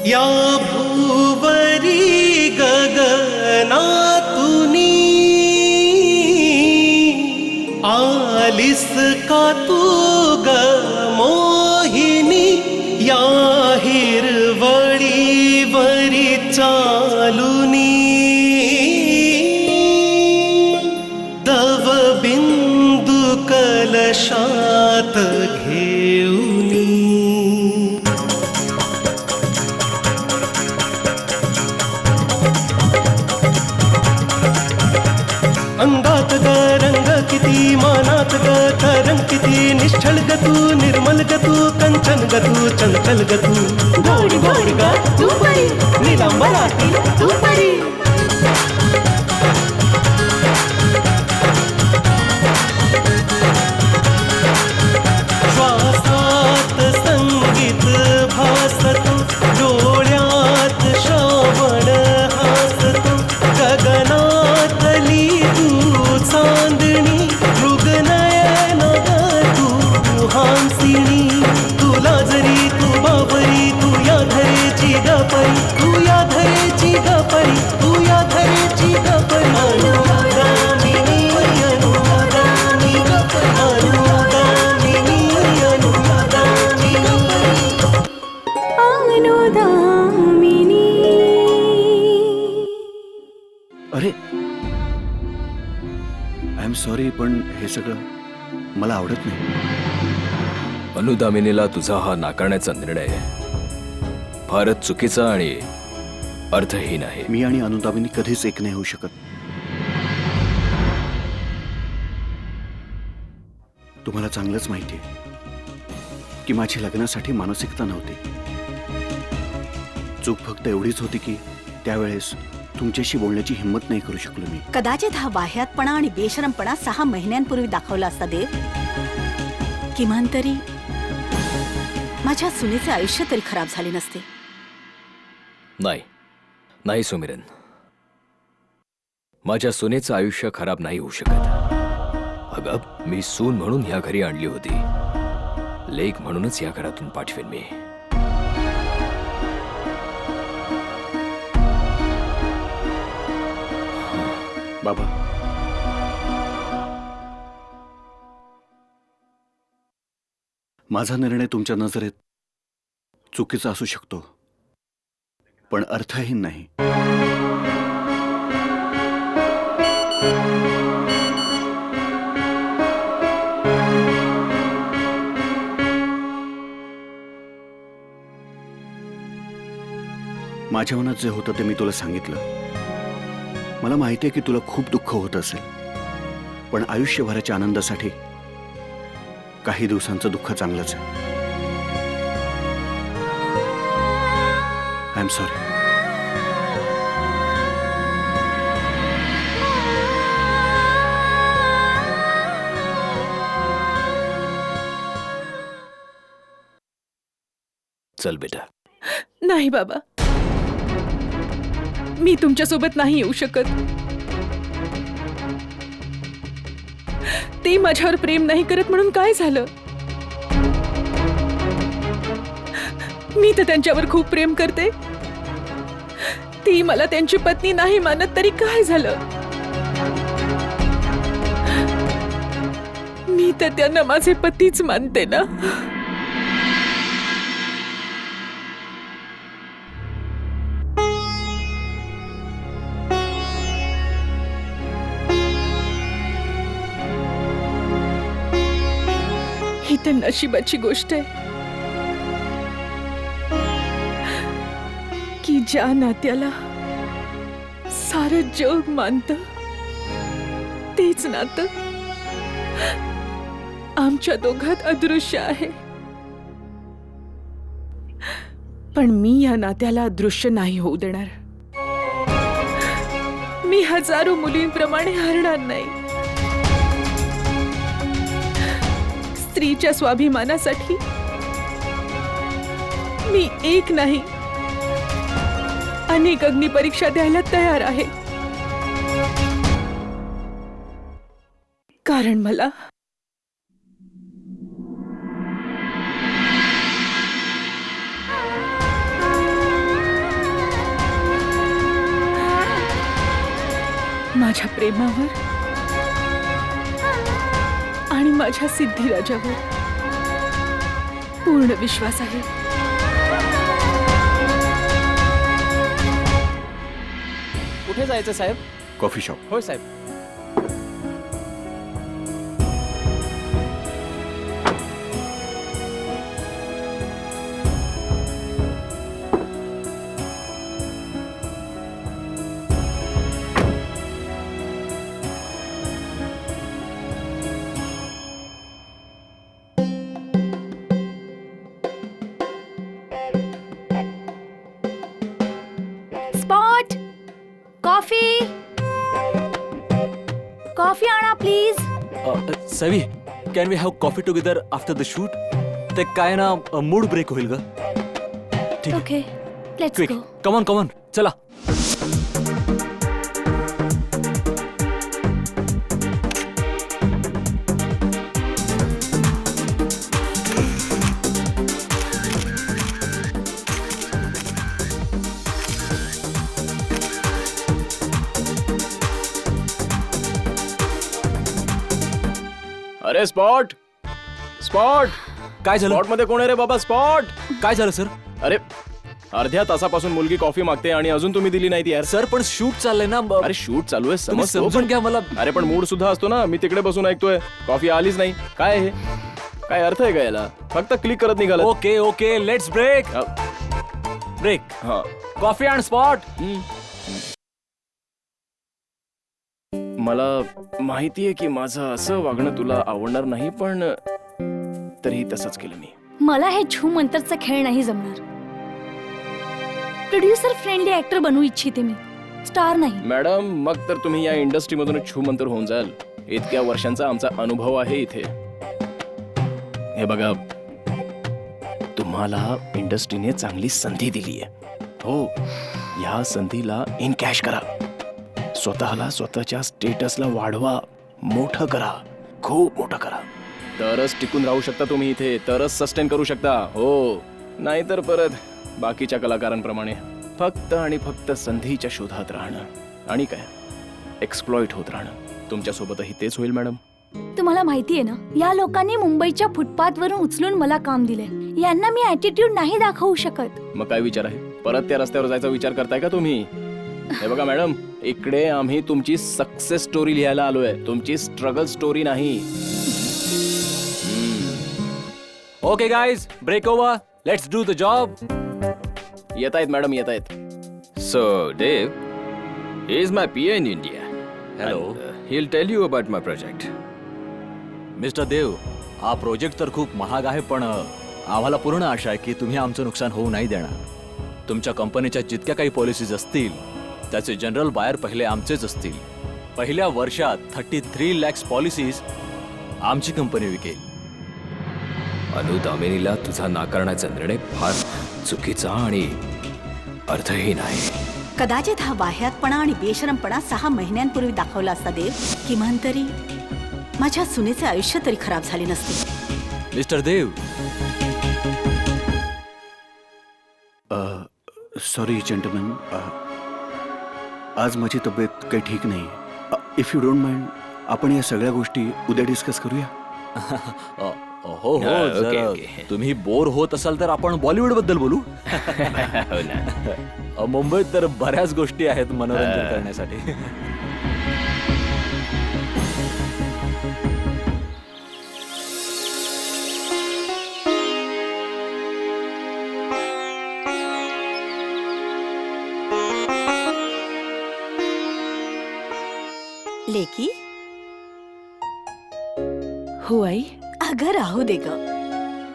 या भूवरी गगनातुनी आलिस का तू ग मोहिनी, या हिरवळीवरी चालुनी दव बिंदू कलशात घेऊनी. अंगात ग रंग किती, मानात ग तरंग किती, निश्चल ग तू, निर्मल ग तू, कंचन ग तू, चंचल ग तू, गोड गोड ग तू परी, निलांबराती तू परी. श्वासात संगीत भासतो, डोळ्यात श्रावण हासतो, गगनातली तू चांदणी, मृगनयन तू हांसिणी. तुला जरी तू बाबरी, तू या धरेची गपरी, तू या धरेची गपरी, तू या धरेची गपरी. अनुगामिनी अनुगामिनी अनुगामिनी अनुगामिनी. अरे आय एम सॉरी, पण हे सगळं मला आवडत नाही. अनुदामिनीला तुझा हा नाकारण्याचा निर्णय फारच चुकीचा आणि अर्थहीन आहे. मी आणि अनुदामिनी कधीच एक नाही होऊ शकत. तुम्हाला चांगलंच माहिती आहे की माझी लग्नासाठी मानसिकता नव्हती. चूक फक्त एवढीच होती की त्यावेळेस तुमच्याशी बोलण्याची हिंमत नाही करू शकलो मी. कदाचित हा वाह्यातपणा आणि बेशरमपणा 6 महिन्यांपूर्वी दाखवला असता देव, किमान तरी माझ्या सुनेचे आयुष्य तरी खराब झाले नसते. नाही नाही सुमिरन, माझ्या सुनेचं आयुष्य खराब नाही होऊ शकत. अगं, मी सून म्हणून ह्या घरी आणली होती, लेक म्हणूनच या घरातून पाठवेन मी. बाबा, माझा निर्णय तुमच्या नजरेत चुकीचा असू शकतो, पण अर्थहीन नाही. माझ्या मनात जे होतं ते मी तुला सांगितलं. मला माहिती आहे की तुला खूप दुःख होत असेल, पण आयुष्यभराच्या आनंदासाठी काही दिवसांचं दुःख चांगलंच आहे. I am sorry. चल बेटा. नाही बाबा, मी तुमच्यासोबत नाही येऊ शकत. ते माझ्यावर प्रेम नाही करत म्हणून काय झालं? मी तर त्यांच्यावर खूप प्रेम करते. ती मला त्यांची पत्नी नाही मानत तरी काय झालं? मी तर त्यांना माझे पतीच मानते ना. ही तर नशिबाची गोष्ट आहे की ज्या नात्याला सारं जग मानतं तेच नातं आमच्या दोघात अदृश्य आहे. पण मी या नात्याला अदृश्य नाही होऊ देणार. मी हजारो मुलींप्रमाणे हरणार नाही. स्त्रीच्या स्वाभिमानासाठी मी एक नाही अनेक अग्निपरीक्षा द्यायला तयार आहे. कारण मला प्रेमावर आणि माझ्या सिद्धिराजावर पूर्ण विश्वास आहे. कुठे जायचं साहेब? Coffee shop. होय साहेब. स्पॉट कॉफी कॉफी आणा please. Savi, can we have coffee together after the shoot? ते काय ना मूड ब्रेक होईल ग. ठीक okay let's quick, go. Come on come on, चला. अरे स्पॉट, स्पॉट, काय झालं? स्पॉट मध्ये कोण आहे रे बाबा? स्पॉट. काय झालं सर? अरे अर्ध्या तासापासून मुलगी कॉफी मागते आणि अजून तुम्ही दिली नाही ती यार. सर पण शूट चाललंय ना. अरे शूट चालू आहे तुम्ही समजतो, समजून घ्या मला. अरे पण मूड सुद्धा असतो ना. मी तिकडे बसून ऐकतोय, कॉफी आलीच नाही. काय हे? काय अर्थ आहे का याला? फक्त क्लिक करत निघाला. Okay okay, let's break. Break. हा. Coffee and spot. मला माहितीये की माझं असं वागणं तुला आवडणार नाही, पण तरीही तसंच केलं मी. मला हे झूम अंतरचा खेळ नाही जमणार. प्रोड्युसर फ्रेंडली ऍक्टर बनू इच्छिते मी, स्टार नाही. मॅडम मग तर तुम्ही या इंडस्ट्रीमधून छूमंतर होऊन जाल. इतक्या वर्षांचा आमचा अनुभव आहे इथे. हे बघा, तुम्हाला इंडस्ट्रीने चांगली संधी दिली आहे. हो, या संधीला इन कॅश करा. स्वतःला स्वतःच्या स्टेटसला वाढवा, मोठं करा, खूप मोठं करा. तरच टिकून राहू शकता तुम्ही इथे, तरच सस्टेन करू शकता. हो, नाहीतर परत बाकीच्या कलाकारांप्रमाणे फक्त आणि फक्त संधीच्या शोधात राहणं आणि काय एक्सप्लॉइट होत राहणं. तुमच्यासोबतही तेच होईल मॅडम. तुम्हाला माहितीये ना, या लोकांनी मुंबईच्या फुटपाथ वरून उचलून मला काम दिले. यांना मी ऍटिट्यूड नाही दाखवू शकत. मग काय विचार आहे? परत त्या रस्त्यावर जायचा विचार करताय का तुम्ही? हे बघा मॅडम, इकडे आम्ही तुमची सक्सेस स्टोरी लिहायला आलोय, तुमची स्ट्रगल स्टोरी नाही. Okay guys, break over. Let's do the job. येत आहेत मॅडम, येत आहेत. So, Dave, he is my PA in India. Hello. And, he'll tell you about my project. Mister Dev, हा प्रोजेक्ट तर खूप महाग आहे, पण आम्हाला पूर्ण आशा आहे की तुम्ही आमचं नुकसान होऊ नाही देणार. तुमच्या कंपनीच्या जितक्या काही पॉलिसीज असतील त्याचे जनरल बायर पहिले आमचेच असतील. पहिल्या वर्षात 33 lakhs पॉलिसीज आमची कंपनी विकेल. अनुदामिनीला तुझा नाकारण्याचा निर्णय फार चुकीचा आणि अर्थहीन आहे. कदाचित हा वाह्यातपणा आणि बेशरमपणा 6 महिन्यांपूर्वी दाखवला असता देव, किमान तरी माझ्या सुनेचे आयुष्य तरी खराब झाले नसते. मिस्टर देव, सॉरी जेंटलमॅन, आज माझी तब्येत काही ठीक नाही. इफ यू डोंट माइंड, आपण या सगळ्या गोष्टी उद्या डिस्कस करूया. हो हो, ओके, जर ओके. तुम्ही बोर होत असाल तर आपण बॉलिवूड बद्दल बोलू. हो ना. मुंबईत तर बऱ्याच गोष्टी आहेत मनोरंजन करण्यासाठी. लेकी, हो आई. अगं राहू दे ग.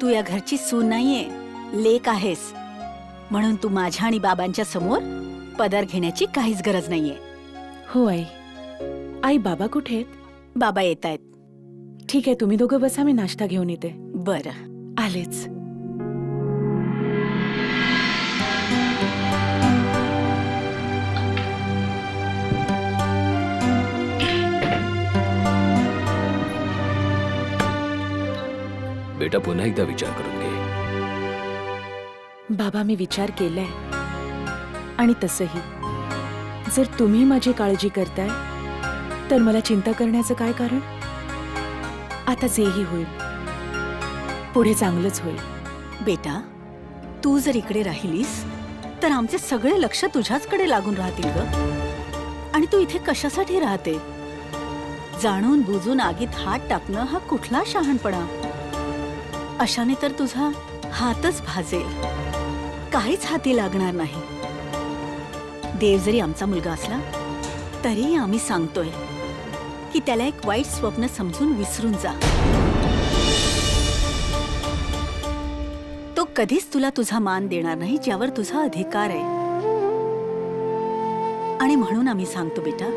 तू या घरची सून नाहीये, लेक आहेस. म्हणून तू माझ्या आणि बाबांच्या समोर पदर घेण्याची काहीच गरज नाहीये. हो आई. आई, बाबा कुठे आहेत? बाबा येत आहेत. ठीक आहे, तुम्ही दोघं बसा, मी नाश्ता घेऊन येते. बरं. आलेच. बेटा, पुन्हा एकदा विचार करून घे. बाबा, मी विचार केलाय. आणि तसंही जर तुम्ही माझी काळजी करताय तर मला चिंता करण्याचं काय कारण? आता जेही होईल पुढे चांगलंच होईल. बेटा, तू जर इकडे राहिलीस तर आमचे सगळे लक्ष तुझ्याचकडे लागून राहतील ग. आणि तू इथे कशासाठी राहते? जाणून बुजून आगीत हात टाकणं हा कुठला शहाणपणा? अशाने तर तुझा हातच भाजेल, काहीच हाती लागणार नाही. देव जरी आमचा मुलगा असला तरी आम्ही सांगतोय की त्याला एक वाईट स्वप्न समजून विसरून जा. तो कधीच तुला तुझा मान देणार नाही ज्यावर तुझा अधिकार आहे. आणि म्हणून आम्ही सांगतो बेटा,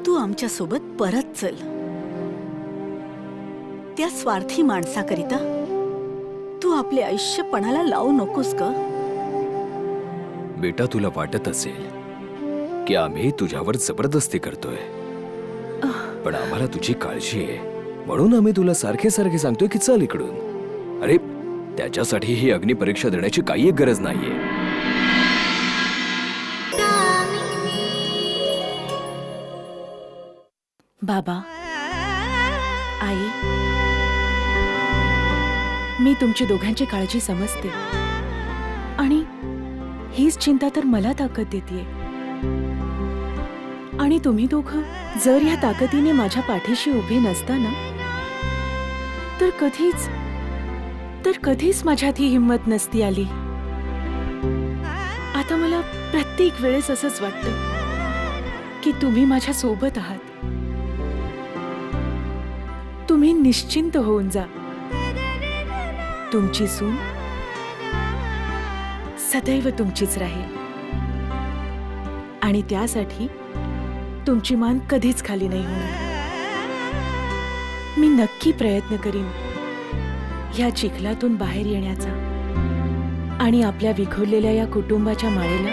तू आमच्या सोबत परत चल. त्या स्वार्थी माणसाकरिता तू आपले आयुष्य पणाला लावू नकोस ग. बेटा, तुला वाटत असेल की आम्ही तुझ्यावर जबरदस्ती करतोय, पण आम्हाला तुझी काळजी आहे म्हणून आम्ही तुला सारखे सारखे सांगतोय की चल इकडून. अरे त्याच्यासाठी ही अग्निपरीक्षा देण्याची काही गरज नाहीये. बाबा, आई, मी तुमची दोघांची काळजी समजते आणि हीच चिंता तर मला ताकद देतेय. आणि तुम्ही दोघं जर या ताकदीने माझ्या पाठीशी उभी नसता ना तर कधीच माझ्यात ही हिंमत नसती आली. आता मला प्रत्येक वेळेस असंच वाटतं की तुम्ही माझ्या सोबत आहात. तुम्ही निश्चिंत होऊन जा. तुमची सून सदैव तुमचीच राहील आणि त्यासाठी तुमची मान कधीच खाली नाही होणार. मी नक्की प्रयत्न करीन ह्या चिखलातून बाहेर येण्याचा आणि आपल्या विखुरलेल्या या कुटुंबाच्या माळेला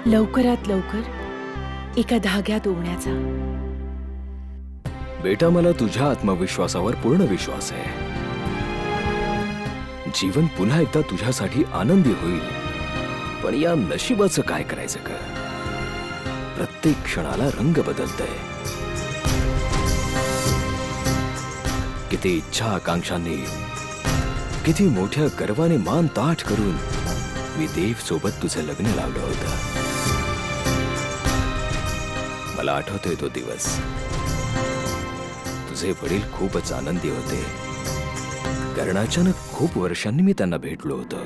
लवकरात लवकर एका धाग्यात ओढण्याचा. बेटा, मला तुझ्या आत्मविश्वासावर पूर्ण विश्वास आहे. जीवन पुन्हा एकदा तुझ्यासाठी आनंदी होईल. पण या नशिबाचं काय करायचं का? प्रत्येक क्षणाला रंग बदलतंय. किती इच्छा आकांक्षांनी, किती मोठ्या गर्वाने मान ताठ करून मी देव सोबत तुझं लग्न लावलं होतं. मला आठवतोय तो दिवस. तुझे वडील खूपच आनंदी होते कारण अचानक खूप वर्षांनी मी त्यांना भेटलो होतो.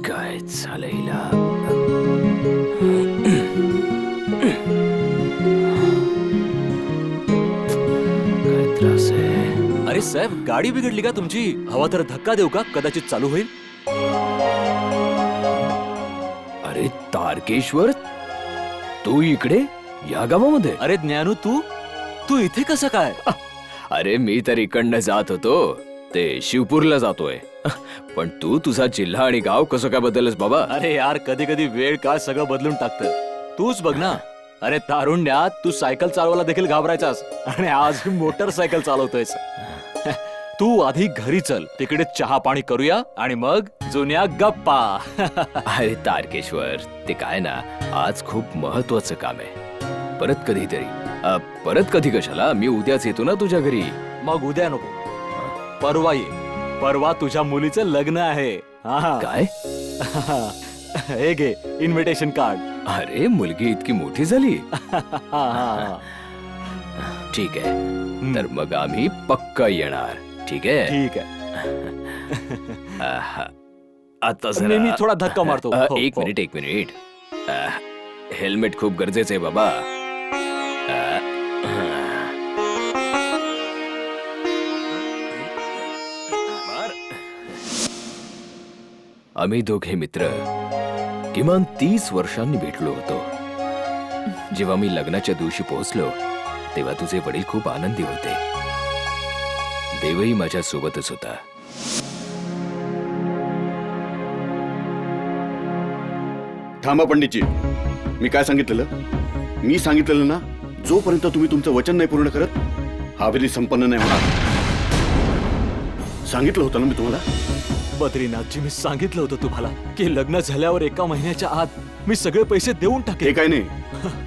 काय झालं हिला? काय त्रास आहे? अरे साहेब, गाडी बिघडली का तुमची? हवा तर धक्का देऊ का? कदाचित चालू होईल. अरे तारकेश्वर, तू इकडे या गावामध्ये? अरे ज्ञानू, तू इथे कसं काय? अरे मी तर इकडनं जात होतो, ते शिवपूरला जातोय. पण तू तुझा जिल्हा आणि गाव कसं काय बदललंस बाबा? अरे यार, कधी कधी वेळ काळ सगळं बदलून टाकतं. तूच बघ ना. अरे तारुण्यात तू सायकल चालवायला देखील घाबरायचास आणि आज मोटरसायकल चालवतोयस. तू आधी घरी चल, तिकडे चहा पाणी करूया आणि मग जुन्या गप्पा. अरे तारकेश्वर, ते काय ना, आज खूप महत्वाचं काम आहे. परत कधीतरी. परत कधी कशाला? मी उद्याच येतो ना तुझ्या घरी. मग उद्या नको, परवा ये. परवा तुझ्या मुलीचं लग्न आहे. काय? हे घे इन्व्हिटेशन कार्ड. अरे मुलगी इतकी मोठी झाली? ठीक आहे, तर मग आम्ही पक्का येणार. ठीक आहे? ठीक आहे. आता मी थोडा धक्का मारतो. हो, एक हो. मिनिट. हेल्मेट खूप गरजेचं आहे बाबा. आम्ही दोघे मित्र किमान 30 वर्षांनी भेटलो होतो. जेव्हा मी लग्नाच्या दिवशी पोहोचलो तेव्हा तुझे वडील खूप आनंदी होते. देवही माझ्या सोबतच होता. थांबा पंडितजी, मी काय सांगितलेलं? मी सांगितलेलं ना, जोपर्यंत तुम्ही तुमचं वचन नाही पूर्ण करत, हवेली संपन्न नाही होणार. सांगितलं होतं ना मी तुम्हाला. बद्रीनाथजी, मी सांगितलं होतं तुम्हाला की लग्न झाल्यावर 1 महिन्याच्या आत मी सगळे पैसे देऊन हे टाकेन. काय नाही,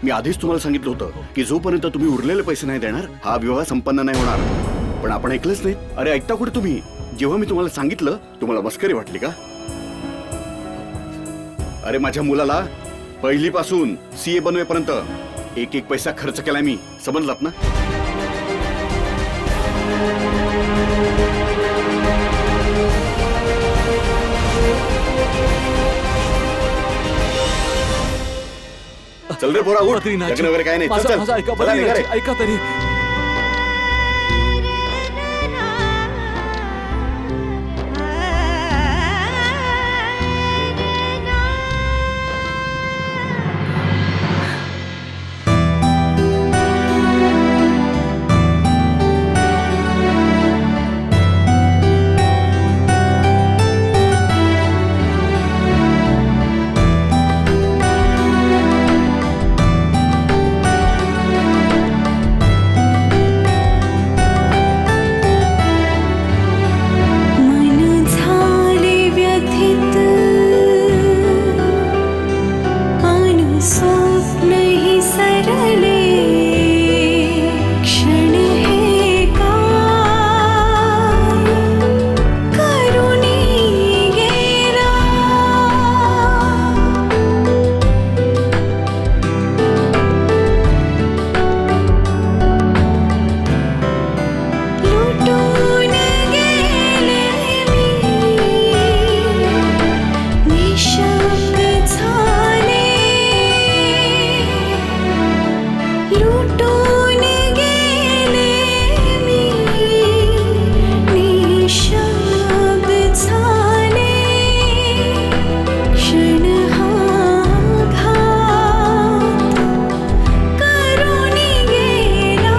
मी आधीच तुम्हाला सांगितलं होतं की जोपर्यंत तुम्ही उरलेले पैसे नाही देणार हा विवाह संपन्न नाही होणार. पण आपण ऐकलंच नाही. अरे ऐकता कुठे तुम्ही? जेव्हा मी तुम्हाला सांगितलं तुम्हाला मस्करी वाटली का? अरे माझ्या मुलाला पहिलीपासून CA बनवेपर्यंत एक एक पैसा खर्च केलाय मी, समजलात ना? चल रे पोरा, उठ. बद्रीनाथजी, लग्न वगैरे काय नाही. चल, चल. माझं ऐका चला, निघा रे. बद्रीनाथजी, ऐका तरी. मन झाले व्यथित अनु स्वप्नहि सरले क्षण हे काय करुणी गेला लुटून गेले मी निशब्द झाले लुटून गेले मी निशब्द झाले क्षण हा घात करुणी गेला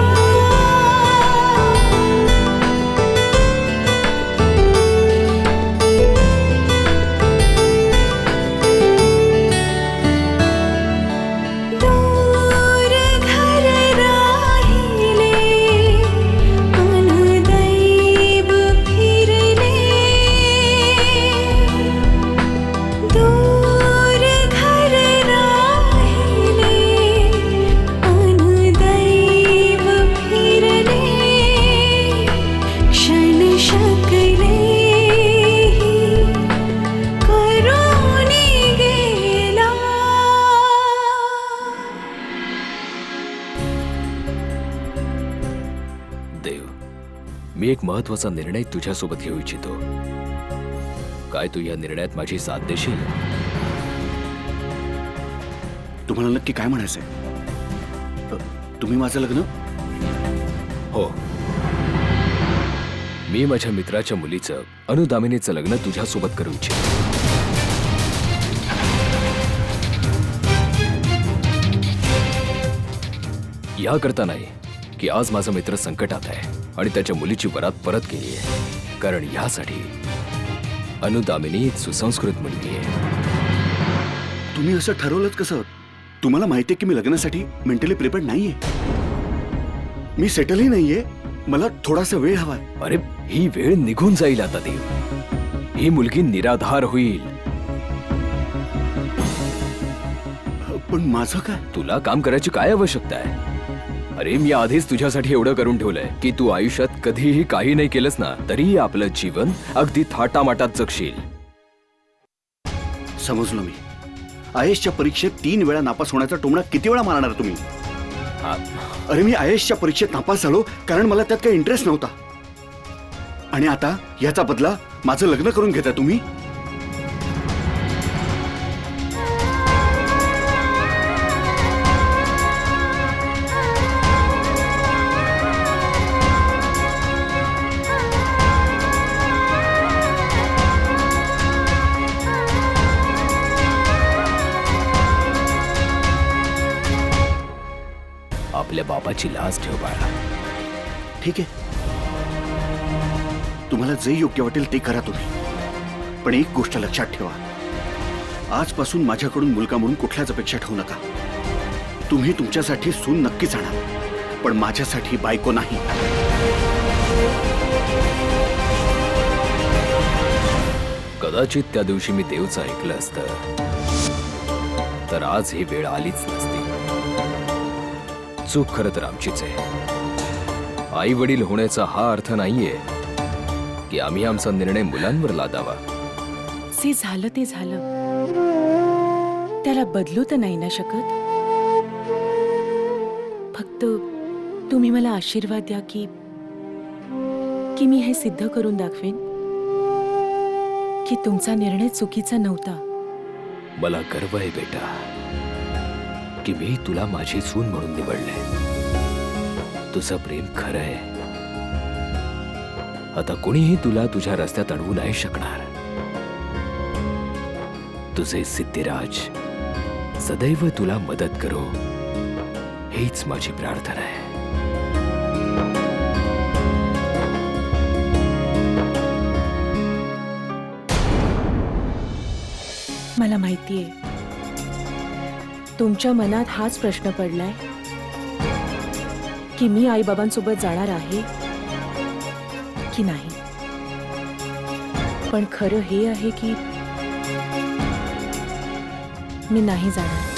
दूर घर राहिले अनुदैव फिरले दूर घर राहिले अनुदैव फिरले क्षण शकले करुणी गेला देव, मी एक महत्वाचा निर्णय तुझ्यासोबत घेऊ इच्छितो. काय तू या निर्णयात माझी साथ देशील? तुम्हाला नक्की काय म्हणायचंय? तुम्ही माझं लग्न? हो, मी माझ्या मित्राच्या मुलीचं अनुदामिनीचं लग्न तुझ्यासोबत करू इच्छितो. याकरता नाही की आज माझा मित्र संकटात आहे आणि त्याच्या मुलीची वरात परत केली आहे, कारण यासाठी अनुदामिनी एक सुसंस्कृत मुलगी आहे. तुम्ही असं ठरवलंच कसं? तुम्हाला माहितीये की मी लग्नासाठी मेंटली प्रिपेअर्ड नाहीये. मी सेटलही नाहीये. मला थोडासा वेळ हवाय. अरे, ही वेळ निघून जाईल आता देव. ही मुलगी निराधार होईल. पण माझं काय? तुला काम करायची काय आवश्यकता आहे? अरे, मी आधीच तुझ्यासाठी एवढं करून ठेवलंय की तू आयुष्यात कधीही काही नाही केलंस ना तरीही आपलं जीवन अगदी थाटामाटात जगशील. समजलो मी. आयएसच्या परीक्षेत 3 वेळा नापास होण्याचा टोमणा किती वेळा मारणार तुम्ही? अरे, मी आयएसच्या परीक्षेत नापास झालो कारण मला त्यात काही इंटरेस्ट नव्हता. आणि आता याचा बदला माझं लग्न करून घेता तुम्ही? आपल्या बाबाची लाज ठेव बाळा. ठीक आहे, तुम्हाला जे योग्य वाटेल ते करा तुम्ही. पण एक गोष्ट लक्षात ठेवा, आजपासून माझ्याकडून मुलगा म्हणून कुठल्याच अपेक्षा ठेवू नका. तुम्ही तुमच्यासाठी सून नक्कीच आणा, पण माझ्यासाठी बायको नाही. कदाचित त्या दिवशी मी देवचं ऐकलं असतं तर आज ही वेळ आलीच नसती. चूक खरं तर आमचीच आहे. आई वडील होण्याचा हा अर्थ नाहीये की आम्ही आमचा निर्णय मुलांवर लादावा. जे झालं ते झालं, त्याला बदलू तर नाही ना शकत. फक्त तुम्ही मला आशीर्वाद द्या की मी हे सिद्ध करून दाखवेन की तुमचा निर्णय चुकीचा नव्हता. मला गर्व आहे बेटा की मी तुला माझी सून म्हणून निवडले. तुझं प्रेम खरं आहे. आता कोणीही तुला तुझ्या रस्त्यात अडवू नाही शकणार. तुझे सिद्धिराज सदैव तुला मदत करो हीच माझी प्रार्थना आहे. मला माहितीये तुमच्या मनात हाच प्रश्न पडलाय की मी आईबाबांसोबत जाणार आहे की नाही. पण खरं हे आहे की मी नाही जाणार.